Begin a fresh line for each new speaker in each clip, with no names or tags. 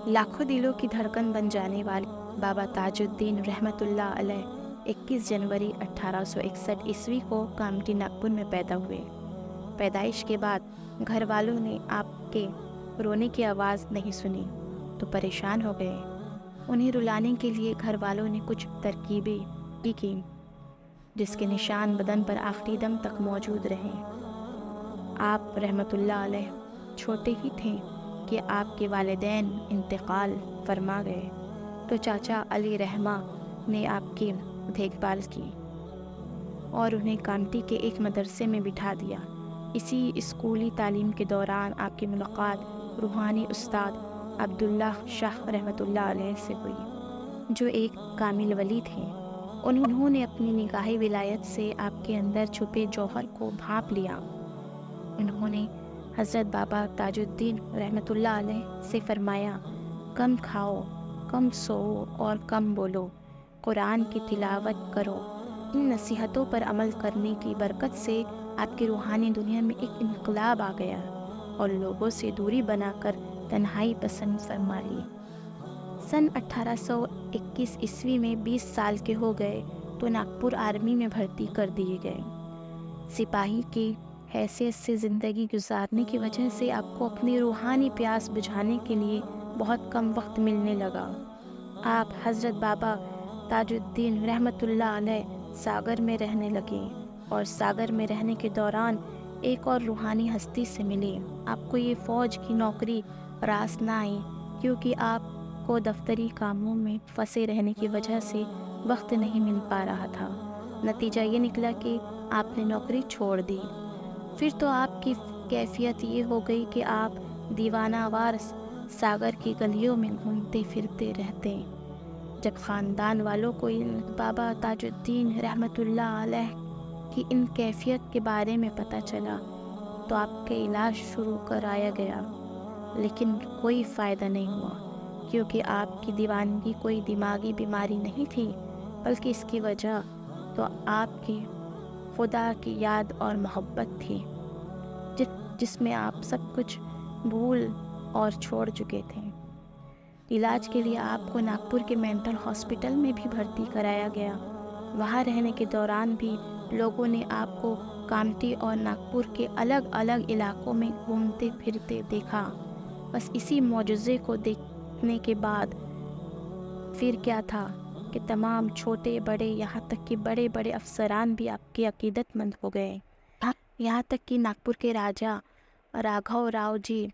لاکھوں دلوں کی دھڑکن بن جانے والے بابا تاج الدین رحمۃ اللہ علیہ 21 جنوری 1861 عیسوی کو کامٹی ناگپور میں پیدا ہوئے۔ پیدائش کے بعد گھر والوں نے آپ کے رونے کی آواز نہیں سنی تو پریشان ہو گئے۔ انہیں رلانے کے لیے گھر والوں نے کچھ ترکیبیں کی جس کے نشان بدن پر آخری دم تک موجود رہے۔ آپ رحمۃ اللہ علیہ چھوٹے ہی تھے کہ آپ کے والدین انتقال فرما گئے تو چاچا علی رحمہ نے آپ کی دیکھ بھال کی اور انہیں کامٹی کے ایک مدرسے میں بٹھا دیا۔ اسی اسکولی تعلیم کے دوران آپ کی ملاقات روحانی استاد عبداللہ شاہ رحمۃ اللہ علیہ سے ہوئی، جو ایک کامل ولی تھے۔ انہوں نے اپنی نگاہی ولایت سے آپ کے اندر چھپے جوہر کو بھانپ لیا۔ انہوں نے حضرت بابا تاج الدین رحمۃ اللہ علیہ سے فرمایا، کم کھاؤ، کم سوؤ اور کم بولو، قرآن کی تلاوت کرو۔ ان نصیحتوں پر عمل کرنے کی برکت سے آپ کی روحانی دنیا میں ایک انقلاب آ گیا اور لوگوں سے دوری بنا کر تنہائی پسند فرما لی۔ سن 1821 عیسوی میں 20 سال کے ہو گئے تو ناگپور آرمی میں بھرتی کر دیے گئے۔ سپاہی کی حیثیت سے زندگی گزارنے کی وجہ سے آپ کو اپنی روحانی پیاس بجھانے کے لیے بہت کم وقت ملنے لگا۔ آپ حضرت بابا تاج الدین رحمۃ اللہ علیہ ساگر میں رہنے لگے اور ساگر میں رہنے کے دوران ایک اور روحانی ہستی سے ملے۔ آپ کو یہ فوج کی نوکری راس نہ آئی کیونکہ آپ کو دفتری کاموں میں پھنسے رہنے کی وجہ سے وقت نہیں مل پا رہا تھا۔ نتیجہ یہ نکلا کہ آپ نے نوکری چھوڑ دی۔ پھر تو آپ کی کیفیت یہ ہو گئی کہ آپ دیوانہ وار ساگر کی گلیوں میں گھومتے پھرتے رہتے۔ جب خاندان والوں کو بابا تاج الدین رحمۃ اللہ علیہ کی ان کیفیت کے بارے میں پتہ چلا تو آپ کا علاج شروع کرایا گیا، لیکن کوئی فائدہ نہیں ہوا کیونکہ آپ کی دیوانگی کوئی دماغی بیماری نہیں تھی، بلکہ اس کی وجہ تو آپ کی خدا کی یاد اور محبت تھی، جس میں آپ سب کچھ بھول اور چھوڑ چکے تھے۔ علاج کے لیے آپ کو ناگپور کے مینٹل ہاسپٹل میں بھی بھرتی کرایا گیا۔ وہاں رہنے کے دوران بھی لوگوں نے آپ کو کامٹی اور ناگپور کے الگ الگ علاقوں میں گھومتے پھرتے دیکھا۔ بس اسی معجزے کو دیکھنے کے بعد پھر کیا تھا کہ تمام چھوٹے بڑے یہاں تک کہ بڑے بڑے افسران بھی آپ کے عقیدت مند ہو گئے۔ یہاں تک کہ ناگپور کے راجا راگھو راؤ جی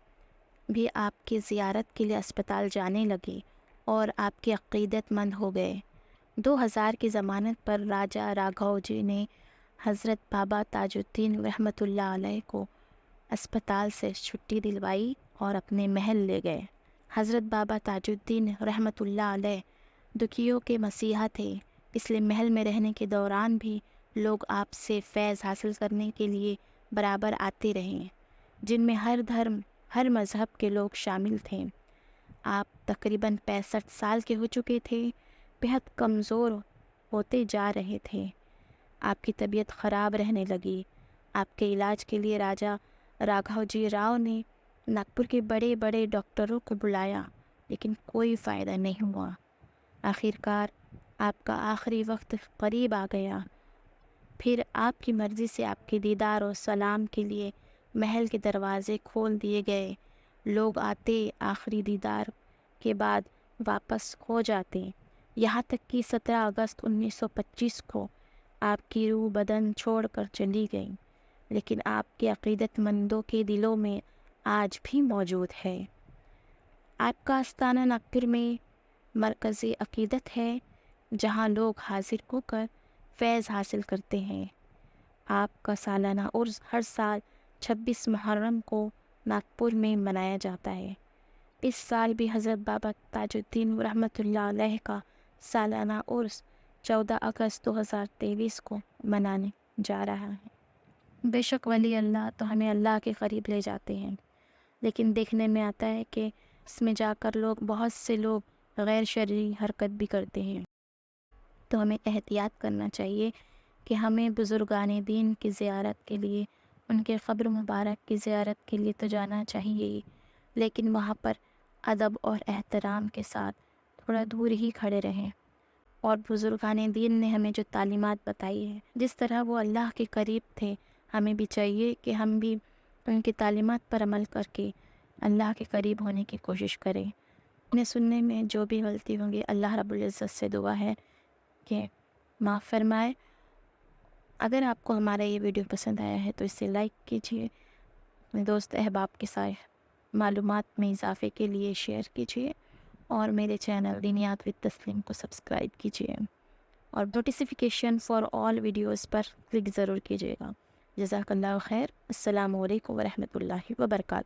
بھی آپ کی زیارت کے لیے اسپتال جانے لگے اور آپ کے عقیدت مند ہو گئے۔ 2000 کی ضمانت پر راجا راگھو جی نے حضرت بابا تاج الدین رحمۃ اللہ علیہ کو اسپتال سے چھٹی دلوائی اور اپنے محل لے گئے۔ حضرت بابا تاج الدین رحمۃ اللہ علیہ دکھیوں کے مسیحا تھے، اس لیے محل میں رہنے کے دوران بھی لوگ آپ سے فیض حاصل کرنے کے لیے برابر آتے رہے، جن میں ہر دھرم ہر مذہب کے لوگ شامل تھے۔ آپ تقریباً 65 سال کے ہو چکے تھے، بہت کمزور ہوتے جا رہے تھے۔ آپ کی طبیعت خراب رہنے لگی۔ آپ کے علاج کے لیے راجا راگھو جی راؤ نے ناگپور کے بڑے بڑے ڈاکٹروں کو بلایا، لیکن کوئی فائدہ نہیں ہوا۔ آخر کار آپ کا آخری وقت قریب آ گیا۔ پھر آپ کی مرضی سے آپ کے دیدار و سلام کے لیے محل کے دروازے کھول دیے گئے۔ لوگ آتے، آخری دیدار کے بعد واپس ہو جاتے، یہاں تک کہ 17 اگست 1925 کو آپ کی روح بدن چھوڑ کر چلی گئی، لیکن آپ کے عقیدت مندوں کے دلوں میں آج بھی موجود ہے۔ آپ کا آستانہ ناگپور میں مرکزی عقیدت ہے، جہاں لوگ حاضر ہو کر فیض حاصل کرتے ہیں۔ آپ کا سالانہ عرس ہر سال 26 محرم کو ناگپور میں منایا جاتا ہے۔ اس سال بھی حضرت بابا تاج الدین رحمۃ اللہ علیہ کا سالانہ عرس 14 اگست 2023 کو منانے جا رہا ہے۔ بے شک ولی اللہ تو ہمیں اللہ کے قریب لے جاتے ہیں، لیکن دیکھنے میں آتا ہے کہ اس میں جا کر بہت سے لوگ غیر شرعی حرکت بھی کرتے ہیں۔ تو ہمیں احتیاط کرنا چاہیے کہ ہمیں بزرگان دین کی زیارت کے لیے، ان کے قبر مبارک کی زیارت کے لیے تو جانا چاہیے ہی، لیکن وہاں پر ادب اور احترام کے ساتھ تھوڑا دور ہی کھڑے رہیں، اور بزرگان دین نے ہمیں جو تعلیمات بتائی ہے، جس طرح وہ اللہ کے قریب تھے، ہمیں بھی چاہیے کہ ہم بھی ان کی تعلیمات پر عمل کر کے اللہ کے قریب ہونے کی کوشش کریں۔ انہیں سننے میں جو بھی غلطی ہوں گی، اللہ رب العزت سے دعا ہے کہ معاف فرمائے۔ اگر آپ کو ہمارا یہ ویڈیو پسند آیا ہے تو اسے لائک کیجیے، اپنے دوست احباب کے ساتھ معلومات میں اضافے کے لیے شیئر کیجیے، اور میرے چینل دینیات وتھ تسلیم کو سبسکرائب کیجیے، اور notification for all videos per click ضرور کیجیے گا۔ جزاک اللہ خیر۔ السلام علیکم ورحمۃ اللہ وبرکاتہ۔